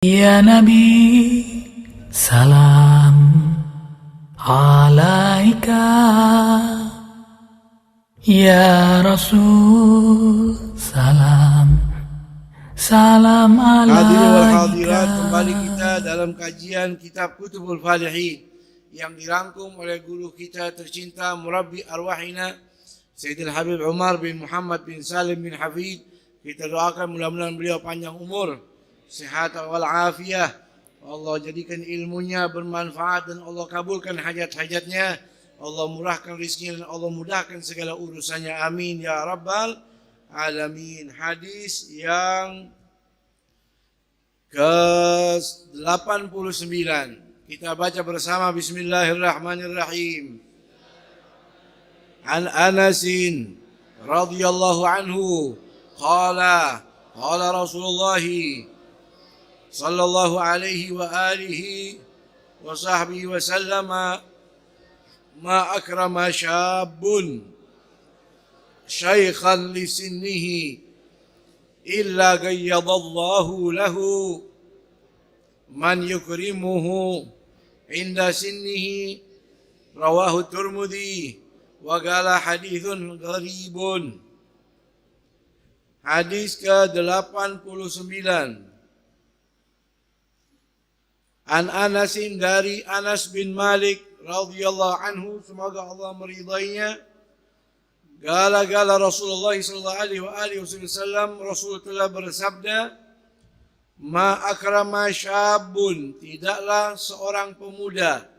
Ya Nabi, salam alaika. Ya Rasul, salam Hadirin wal alaika. hadirat, kembali kita dalam kajian kitab Kutubul Falihin yang dirangkum oleh guru kita tercinta Murabbi Arwahina Sayyidil Habib Umar bin Muhammad bin Salim bin Hafid. Kita doakan mudah-mudahan beliau panjang umur, sehat wal afiyah. Allah jadikan ilmunya bermanfaat dan Allah kabulkan hajat-hajatnya. Allah murahkan rizkinya dan Allah mudahkan segala urusannya. Amin ya rabbal alamin. Hadis yang ke-89 kita baca bersama. Bismillahirrahmanirrahim. An Anasin radhiyallahu anhu qala qala Rasulullah sallallahu alaihi wa alihi wa sahbihi wa sallama ma akrama syabun syaikhan li sinnihi illa qayyadallahu lahu man yukrimuhu inda sinnihi. Rawahu Tirmidzi wa qala hadithun gharibun. Hadis ke-89. An Anasin, dari Anas bin Malik radhiyallahu anhu, semoga Allah meridainya. Gala Rasulullah sallallahu alaihi wasallam, Rasul telah bersabda, ma akrama syabun, tidaklah seorang pemuda.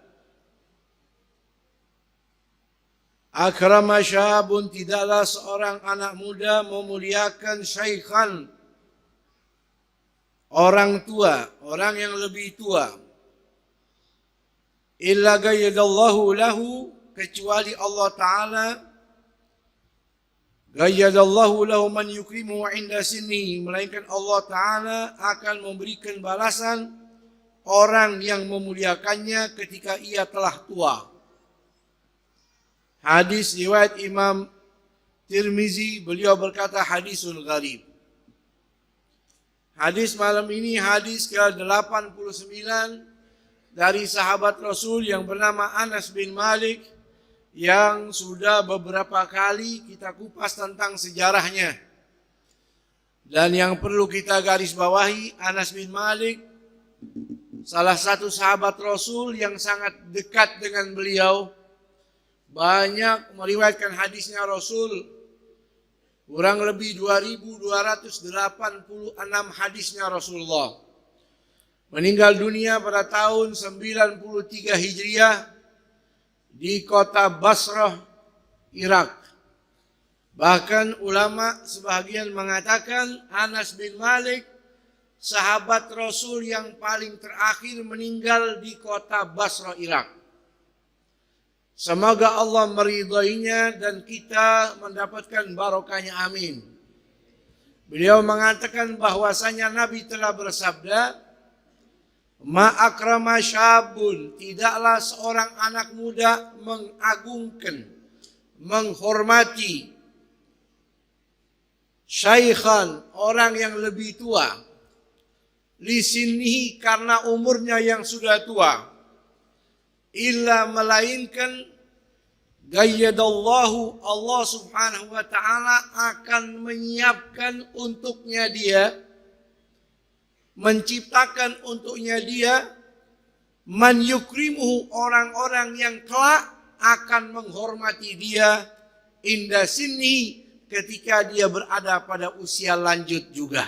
Akrama syabun, tidaklah seorang anak muda memuliakan syaikhan, orang tua, orang yang lebih tua. Illa gayyadallahu lahu, kecuali Allah Ta'ala gayyadallahu lahu man yukrimu inda sinni, melainkan Allah Ta'ala akan memberikan balasan orang yang memuliakannya ketika ia telah tua. Hadis riwayat Imam Tirmizi, beliau berkata hadisul gharib. Hadis malam ini hadis ke-89 dari sahabat Rasul yang bernama Anas bin Malik, yang sudah beberapa kali kita kupas tentang sejarahnya. Dan yang perlu kita garis bawahi, Anas bin Malik salah satu sahabat Rasul yang sangat dekat dengan beliau. Banyak meriwayatkan hadisnya Rasul, kurang lebih 2286 hadisnya Rasulullah. Meninggal dunia pada tahun 93 Hijriah di kota Basrah, Irak. Bahkan ulama sebagian mengatakan Anas bin Malik sahabat Rasul yang paling terakhir meninggal di kota Basrah, Irak. Semoga Allah meridainya dan kita mendapatkan barokahnya, amin. Beliau mengatakan bahwasanya Nabi telah bersabda, ma akrama syabun, tidaklah seorang anak muda mengagungkan, menghormati syaikhan, orang yang lebih tua, lisinihi, karena umurnya yang sudah tua, illa, melainkan gayyadallahu, Allah subhanahu wa ta'ala akan menyiapkan untuknya dia, menciptakan untuknya dia, man yukrimuhu, orang-orang yang kelak akan menghormati dia, inda sinni, ketika dia berada pada usia lanjut juga.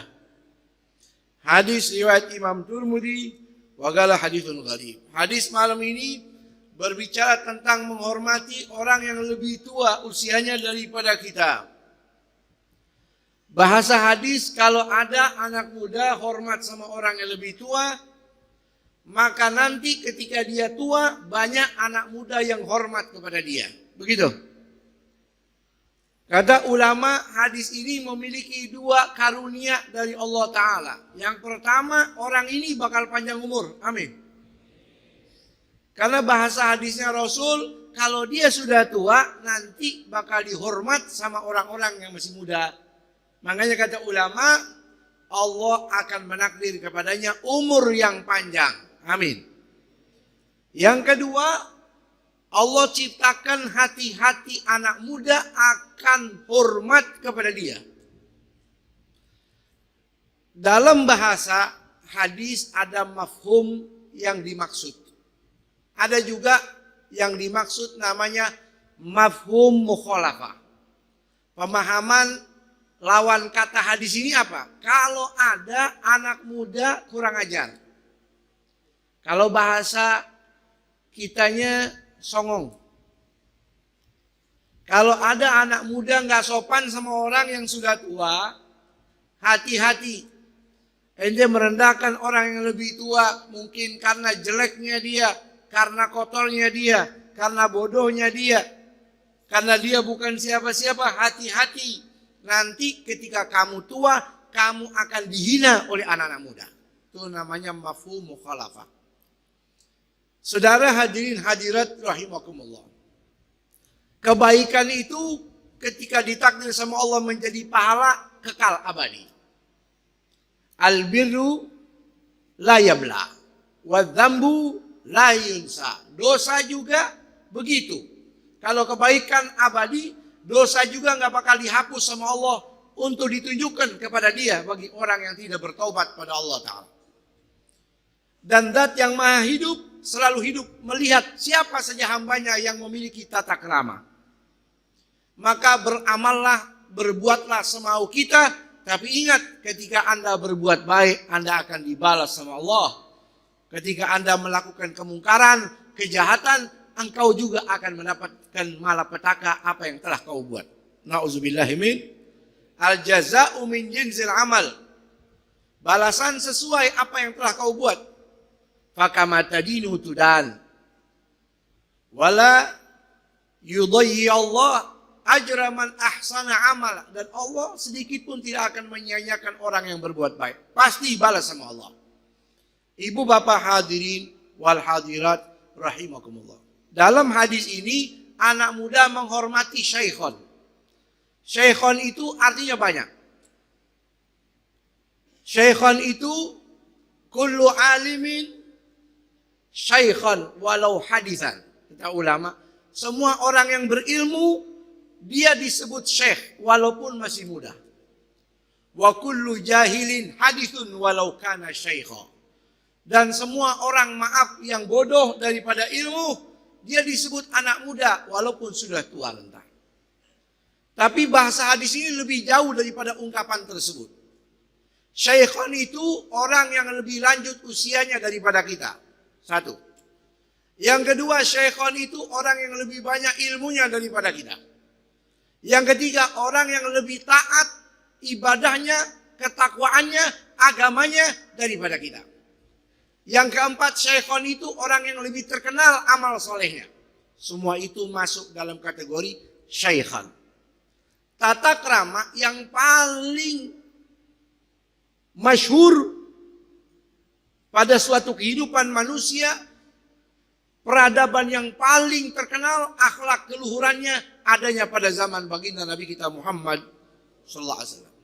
Hadis riwayat Imam Tirmidzi wa qala hadithun gharib. Hadis malam ini berbicara tentang menghormati orang yang lebih tua usianya daripada kita. Bahasa hadis, kalau ada anak muda hormat sama orang yang lebih tua, maka nanti ketika dia tua banyak anak muda yang hormat kepada dia. Begitu. Kata ulama, hadis ini memiliki dua karunia dari Allah Ta'ala. Yang pertama, orang ini bakal panjang umur. Amin. Karena bahasa hadisnya Rasul, kalau dia sudah tua, nanti bakal dihormat sama orang-orang yang masih muda. Makanya kata ulama, Allah akan menakdir kepadanya umur yang panjang. Amin. Yang kedua, Allah ciptakan hati-hati anak muda akan hormat kepada dia. Dalam bahasa hadis ada mafhum yang dimaksud. Ada juga yang dimaksud namanya mafhum mukhalafah. Pemahaman lawan kata hadis ini apa? Kalau ada anak muda kurang ajar. Kalau bahasa kitanya songong. Kalau ada anak muda nggak sopan sama orang yang sudah tua, hati-hati. Ente merendahkan orang yang lebih tua mungkin karena jeleknya dia, karena kotornya dia, karena bodohnya dia, karena dia bukan siapa-siapa. Hati-hati, nanti ketika kamu tua, kamu akan dihina oleh anak-anak muda. Itu namanya mafhum mukhalafah. Saudara hadirin hadirat rahimakumullah. Kebaikan itu ketika ditakdir sama Allah menjadi pahala kekal abadi. Albirru la yabla wa dzambu la yunsa. Dosa juga begitu. Kalau kebaikan abadi, dosa juga nggak bakal dihapus sama Allah untuk ditunjukkan kepada dia bagi orang yang tidak bertaubat pada Allah Ta'ala. Dan zat yang maha hidup selalu hidup melihat siapa saja hambanya yang memiliki tata krama. Maka beramallah, berbuatlah semau kita. Tapi ingat, ketika Anda berbuat baik, Anda akan dibalas sama Allah. Ketika Anda melakukan kemungkaran, kejahatan, engkau juga akan mendapatkan malapetaka apa yang telah kau buat. Na'udzubillahimin. Al-jaza'u min jinsil amal. Balasan sesuai apa yang telah kau buat. Fakamatadinu tudan. Wala yudayyi Allah ajra man ahsana amal. Dan Allah sedikit pun tidak akan menyia-nyiakan orang yang berbuat baik. Pasti balas sama Allah. Ibu bapak hadirin wal hadirat rahimakumullah. Dalam hadis ini anak muda menghormati syaikhon. Syaikhon itu artinya banyak. Syaikhon itu kullu alimin syaikhon walau hadisan. Kata ulama, semua orang yang berilmu dia disebut syekh walaupun masih muda. Wa kullu jahilin hadithun walau kana syaikha. Dan semua orang maaf yang bodoh daripada ilmu, dia disebut anak muda walaupun sudah tua renta. Tapi bahasa hadis ini lebih jauh daripada ungkapan tersebut. Syaikhon itu orang yang lebih lanjut usianya daripada kita. Satu. Yang kedua, syaikhon itu orang yang lebih banyak ilmunya daripada kita. Yang ketiga, orang yang lebih taat ibadahnya, ketakwaannya, agamanya daripada kita. Yang keempat, syaikhon itu orang yang lebih terkenal amal solehnya. Semua itu masuk dalam kategori syaikhan. Tata krama yang paling masyhur pada suatu kehidupan manusia, peradaban yang paling terkenal, akhlak keluhurannya adanya pada zaman baginda Nabi kita Muhammad sallallahu alaihi wasallam.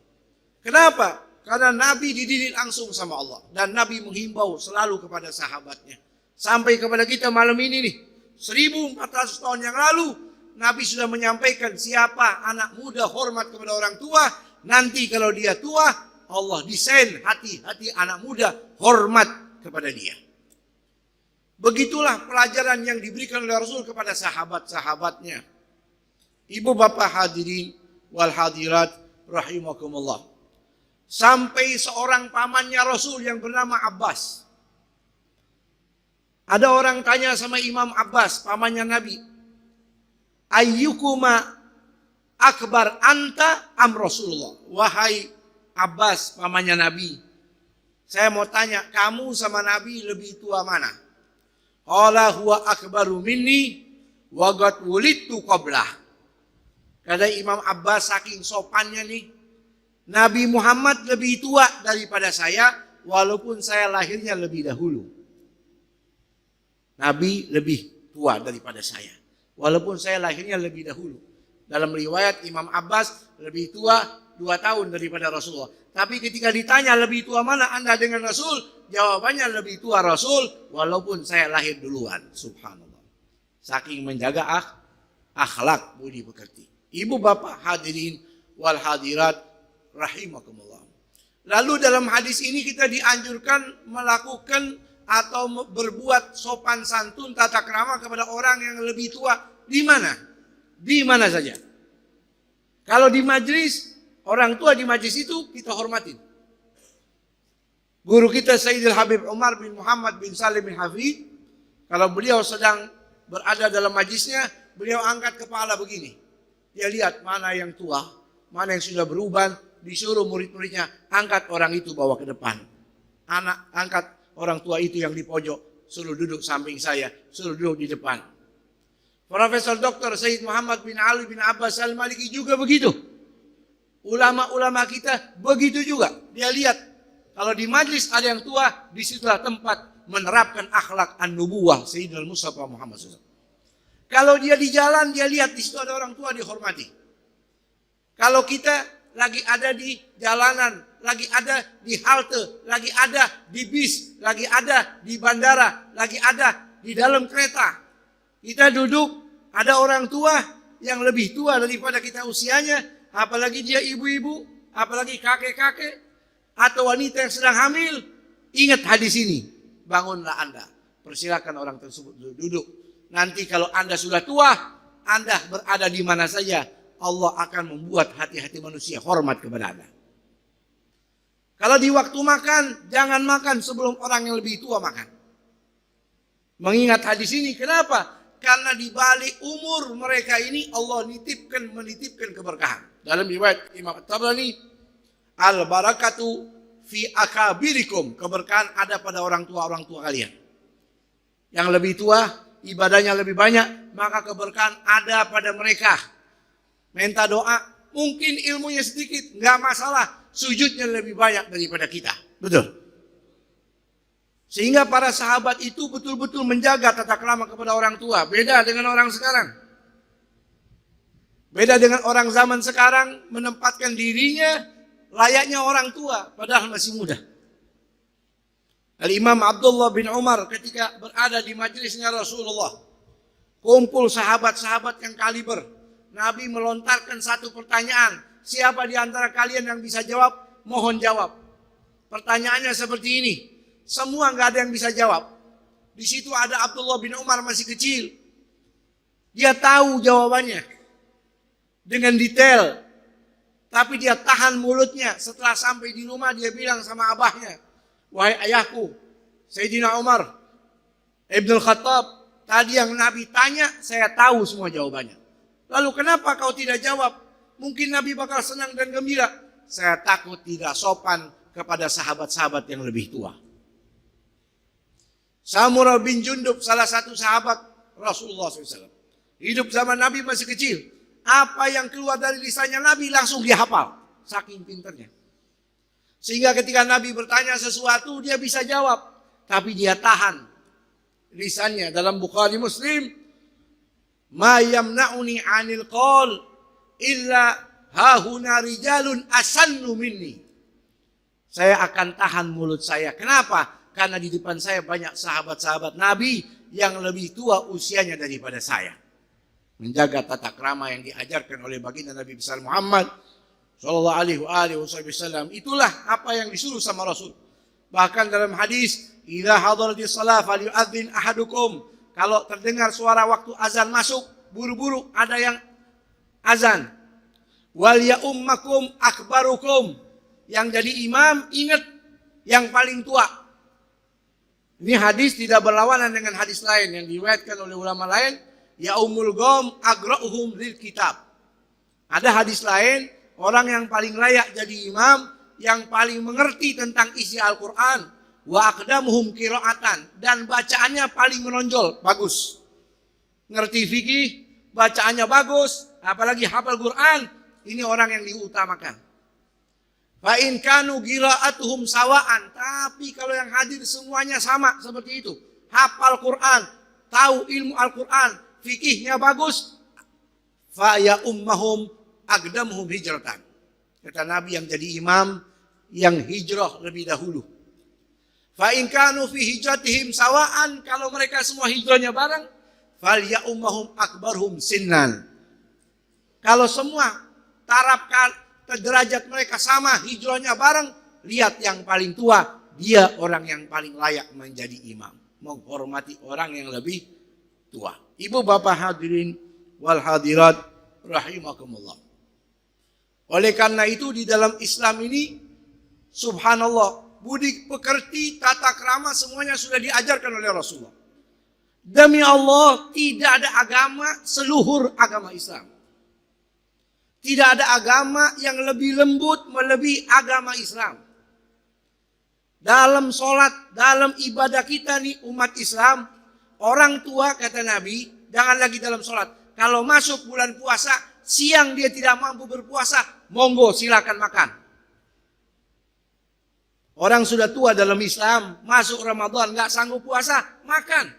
Kenapa? Karena Nabi dididik langsung sama Allah dan Nabi menghimbau selalu kepada sahabatnya. Sampai kepada kita malam ini nih, 1400 tahun yang lalu Nabi sudah menyampaikan siapa anak muda hormat kepada orang tua, nanti kalau dia tua Allah desain hati-hati anak muda hormat kepada dia. Begitulah pelajaran yang diberikan oleh Rasul kepada sahabat-sahabatnya. Ibu bapak hadirin wal hadirat rahimakumullah. Sampai seorang pamannya Rasul yang bernama Abbas. Ada orang tanya sama Imam Abbas, pamannya Nabi. Ayyukuma akbar anta am Rasulullah. Wahai Abbas, pamannya Nabi. Saya mau tanya, kamu sama Nabi lebih tua mana? Qala huwa akbaru minni wa qad wulidtu qablah. Kata Imam Abbas saking sopannya nih, Nabi Muhammad lebih tua daripada saya walaupun saya lahirnya lebih dahulu. Nabi lebih tua daripada saya walaupun saya lahirnya lebih dahulu. Dalam riwayat Imam Abbas lebih tua 2 tahun daripada Rasulullah. Tapi ketika ditanya lebih tua mana Anda dengan Rasul, jawabannya lebih tua Rasul walaupun saya lahir duluan. Subhanallah. Saking menjaga akhlak budi pekerti. Ibu bapak hadirin wal hadirat rahimakumullah. Lalu dalam hadis ini kita dianjurkan melakukan atau berbuat sopan santun tata krama kepada orang yang lebih tua. Di mana? Di mana saja. Kalau di majlis, orang tua di majlis itu kita hormatin. Guru kita Sayyidil Habib Umar bin Muhammad bin Salim bin Hafid, kalau beliau sedang berada dalam majlisnya, beliau angkat kepala begini. Dia lihat mana yang tua, mana yang sudah beruban, disuruh murid-muridnya, angkat orang itu bawa ke depan. Anak angkat orang tua itu yang di pojok, suruh duduk samping saya, suruh duduk di depan. Profesor Dr. Sayyid Muhammad bin Ali bin Abbas Al-Maliki juga begitu. Ulama-ulama kita begitu juga. Dia lihat, kalau di majlis ada yang tua, disitulah tempat menerapkan akhlak an-nubuwah Sayyidina Mustafa Muhammad SAW. Kalau dia di jalan, dia lihat di situ ada orang tua, dihormati. Kalau kita lagi ada di jalanan, lagi ada di halte, lagi ada di bis, lagi ada di bandara, lagi ada di dalam kereta. Kita duduk, ada orang tua yang lebih tua daripada kita usianya, apalagi dia ibu-ibu, apalagi kakek-kakek, atau wanita yang sedang hamil. Ingat hadis ini, bangunlah Anda. Persilakan orang tersebut duduk. Nanti kalau Anda sudah tua, Anda berada di mana saja, Allah akan membuat hati-hati manusia hormat kepada Anda. Kalau di waktu makan, jangan makan sebelum orang yang lebih tua makan. Mengingat hadis ini, kenapa? Karena di balik umur mereka ini Allah menitipkan keberkahan. Dalam riwayat Imam At-Tabrani, al-barakatu fi akabirikum, keberkahan ada pada orang tua kalian. Yang lebih tua, ibadahnya lebih banyak, maka keberkahan ada pada mereka. Minta doa, mungkin ilmunya sedikit, nggak masalah, sujudnya lebih banyak daripada kita. Betul. Sehingga para sahabat itu betul-betul menjaga tata krama kepada orang tua. Beda dengan orang sekarang. Beda dengan orang zaman sekarang, menempatkan dirinya layaknya orang tua, padahal masih muda. Al-Imam Abdullah bin Umar ketika berada di majelisnya Rasulullah, kumpul sahabat-sahabat yang kaliber, Nabi melontarkan satu pertanyaan. Siapa di antara kalian yang bisa jawab? Mohon jawab. Pertanyaannya seperti ini. Semua nggak ada yang bisa jawab. Di situ ada Abdullah bin Umar masih kecil. Dia tahu jawabannya dengan detail. Tapi dia tahan mulutnya. Setelah sampai di rumah dia bilang sama abahnya, wahai ayahku, Sayyidina Umar Ibn Khattab, tadi yang Nabi tanya saya tahu semua jawabannya. Lalu kenapa kau tidak jawab? Mungkin Nabi bakal senang dan gembira. Saya takut tidak sopan kepada sahabat-sahabat yang lebih tua. Samurah bin Jundub, salah satu sahabat Rasulullah SAW. Hidup zaman Nabi masih kecil. Apa yang keluar dari lisannya Nabi langsung dia hafal. Saking pintarnya. Sehingga ketika Nabi bertanya sesuatu dia bisa jawab. Tapi dia tahan lisannya. Dalam Bukhari Muslim, ma yamna'uni 'anil qaul illa hahuna rijalun asannu minni. Saya akan tahan mulut saya. Kenapa? Karena di depan saya banyak sahabat-sahabat Nabi yang lebih tua usianya daripada saya. Menjaga tata krama yang diajarkan oleh baginda Nabi besar Muhammad sallallahu alaihi wasallam. Itulah apa yang disuruh sama Rasul. Bahkan dalam hadis, idza hadaratis shalah falyu'adzin ahadukum. Kalau terdengar suara waktu azan masuk, buru-buru ada yang azan. Wal ya'ummakum akbarukum. Yang jadi imam ingat yang paling tua. Ini hadis tidak berlawanan dengan hadis lain yang diriwayatkan oleh ulama lain, ya umul gom agra'uhum lil kitab. Ada hadis lain, orang yang paling layak jadi imam, yang paling mengerti tentang isi Al-Qur'an, wa aqdamuhum qira'atan, dan bacaannya paling menonjol, bagus. Ngerti fikih, bacaannya bagus, apalagi hafal Quran, ini orang yang diutamakan. Fa in kanu qira'atuhum sawaan, tapi kalau yang hadir semuanya sama seperti itu, hafal Quran, tahu ilmu Al-Quran, fikihnya bagus, fa ya ummahum aqdamuhum hijratan. Kata Nabi, yang jadi imam yang hijrah lebih dahulu. Fa in kanu fi hijratihim sawaan, kalau mereka semua hijrahnya bareng, fal ya'ummahum akbarhum sinnan. Kalau semua taraf derajat mereka sama, hijrahnya bareng, lihat yang paling tua, dia orang yang paling layak menjadi imam. Menghormati orang yang lebih tua. Ibu bapak hadirin wal hadirat rahimakumullah. Oleh karena itu di dalam Islam ini, subhanallah, budi pekerti, tata krama semuanya sudah diajarkan oleh Rasulullah. Demi Allah, tidak ada agama seluhur agama Islam. Tidak ada agama yang lebih lembut melebihi agama Islam. Dalam sholat, dalam ibadah kita nih umat Islam, orang tua kata Nabi, jangan lagi dalam sholat. Kalau masuk bulan puasa, siang dia tidak mampu berpuasa, monggo silakan makan. Orang sudah tua dalam Islam, masuk Ramadan nggak sanggup puasa, makan.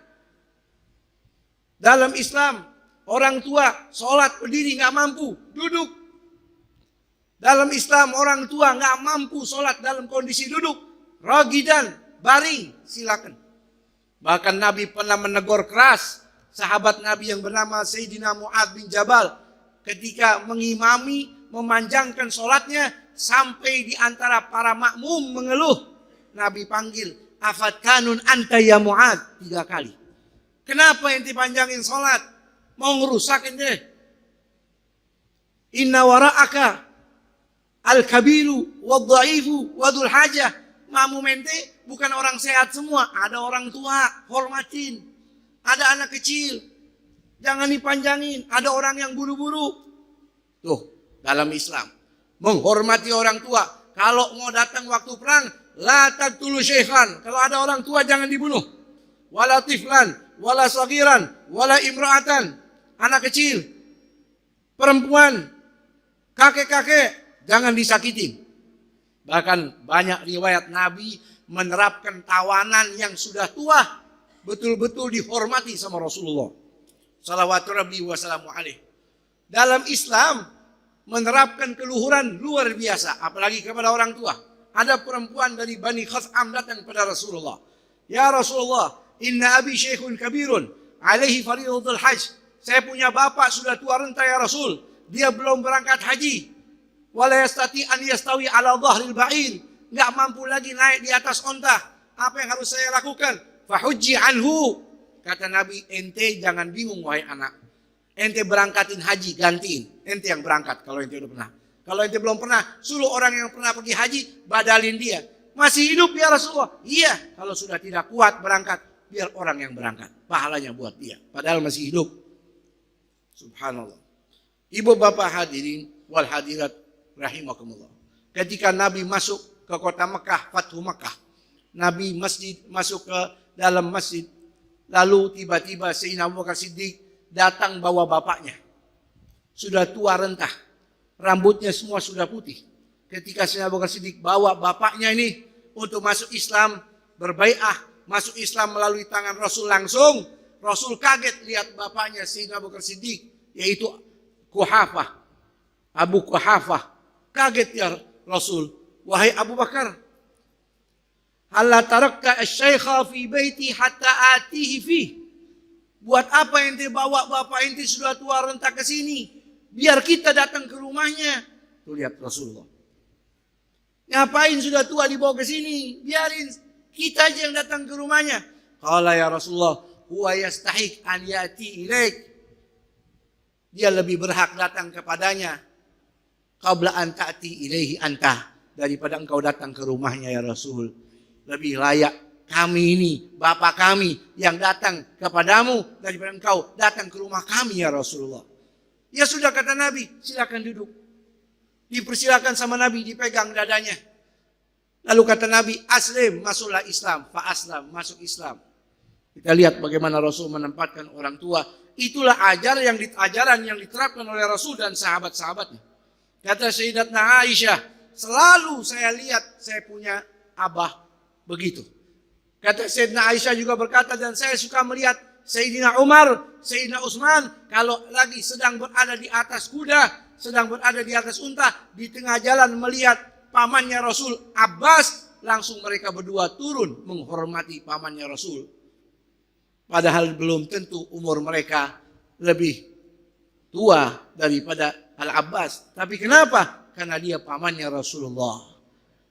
Dalam Islam, orang tua sholat berdiri nggak mampu, duduk. Dalam Islam, orang tua nggak mampu sholat dalam kondisi duduk, ragidan, baring, silakan. Bahkan Nabi pernah menegur keras sahabat Nabi yang bernama Sayyidina Mu'adz bin Jabal ketika mengimami, memanjangkan sholatnya sampai di antara para makmum mengeluh. Nabi panggil, afatkanun anta ya Mu'adz, 3 kali. Kenapa ente panjangin sholat? Mau ngerusak ente? Inna wara'aka al-kabiru wad-dha'ifu wadul hajah. Makmum ente bukan orang sehat semua, ada orang tua, hormatin. Ada anak kecil, jangan dipanjangin. Ada orang yang buru-buru. Tuh, dalam Islam, menghormati orang tua. Kalau mau datang waktu perang, la taqtulu syaikhan. Kalau ada orang tua jangan dibunuh. Wala tiflan, wala sagiran, wala imra'atan. Anak kecil, perempuan, kakek-kakek, jangan disakitin. Bahkan banyak riwayat Nabi menerapkan tawanan yang sudah tua betul-betul dihormati sama Rasulullah. Salawatu Rabbi wa salamu alaih. Dalam Islam menerapkan keluhuran luar biasa, apalagi kepada orang tua. Ada perempuan dari Bani Khaz'am datang kepada Rasulullah. Ya Rasulullah, inna abi syekhun kabirun, alaihi faridatul hajj. Saya punya bapak sudah tua renta ya Rasul. Dia belum berangkat haji. Wala yastati an yastawi ala dhahril ba'ir. Enggak mampu lagi naik di atas onta. Apa yang harus saya lakukan? Fahujji anhu. Kata Nabi, ente jangan bingung wahai anak. Ente berangkatin haji, gantiin. Ente yang berangkat kalau ente udah pernah. Kalau ente belum pernah, suruh orang yang pernah pergi haji, badalin dia. Masih hidup ya Rasulullah? Iya. Kalau sudah tidak kuat berangkat, biar orang yang berangkat. Pahalanya buat dia. Padahal masih hidup. Subhanallah. Ibu bapak hadirin wal hadirat rahimakumullah. Ketika Nabi masuk ke kota Mekah, Fathu Mekah. Nabi masuk ke dalam masjid. Lalu tiba-tiba Sayyidina Abu Bakar Siddiq datang bawa bapaknya. Sudah tua rentah. Rambutnya semua sudah putih. Ketika Sayyidina Abu Bakar Siddiq bawa bapaknya ini untuk masuk Islam, berbai'ah, masuk Islam melalui tangan Rasul langsung. Rasul kaget lihat bapaknya Sayyidina Abu Bakar Siddiq, yaitu Quhafah. Abu Quhafah. Kaget ya Rasul. Wahai Abu Bakar, halla tarakta asy-syaikha fi baiti hatta atihi fi. Buat apa ente bawa bapak ente sudah tua renta ke sini? Biar kita datang ke rumahnya. Tuh lihat Rasulullah. Ngapain sudah tua dibawa ke sini? Biarin kita aja yang datang ke rumahnya. Qala ya Rasulullah, huwa yastahiq an yati ilaik. Dia lebih berhak datang kepadanya qabla an ta'ti ilaihi anta, daripada engkau datang ke rumahnya ya Rasul. Lebih layak kami ini, bapak kami yang datang kepadamu daripada engkau datang ke rumah kami ya Rasulullah. Ya sudah kata Nabi, silakan duduk. Dipersilakan sama Nabi, dipegang dadanya. Lalu kata Nabi, aslim, masuklah Islam, fa aslam, masuk Islam. Kita lihat bagaimana Rasul menempatkan orang tua. Itulah ajaran yang diterapkan oleh Rasul dan sahabat-sahabatnya. Kata Sayyidatna Aisyah, selalu saya lihat saya punya abah begitu. Kata Sayyidatna Aisyah juga berkata, dan saya suka melihat Sayyidina Umar, Sayyidina Utsman, kalau lagi sedang berada di atas kuda, sedang berada di atas unta, di tengah jalan melihat pamannya Rasul Abbas, langsung mereka berdua turun menghormati pamannya Rasul. Padahal belum tentu umur mereka lebih tua daripada Al-Abbas. Tapi kenapa? Karena dia pamannya Rasulullah.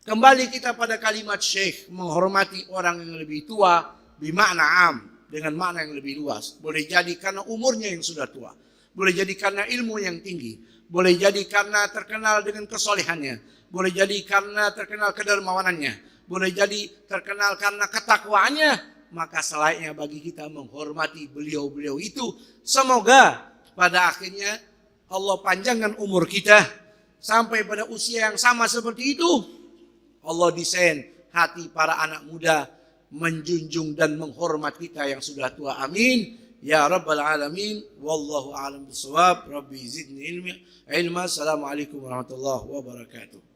Kembali kita pada kalimat Syekh, menghormati orang yang lebih tua bimakna am, dengan makna yang lebih luas. Boleh jadi karena umurnya yang sudah tua, boleh jadi karena ilmu yang tinggi, boleh jadi karena terkenal dengan kesolehannya, boleh jadi karena terkenal kedermawanannya, boleh jadi terkenal karena ketakwaannya. Maka selayaknya bagi kita menghormati beliau-beliau itu. Semoga pada akhirnya Allah panjangkan umur kita sampai pada usia yang sama seperti itu. Allah desain hati para anak muda menjunjung dan menghormat kita yang sudah tua. Amin ya rabbal alamin. Wallahu a'lam bishawab. Rabbi zidni ilma. Assalamualaikum warahmatullahi wabarakatuh.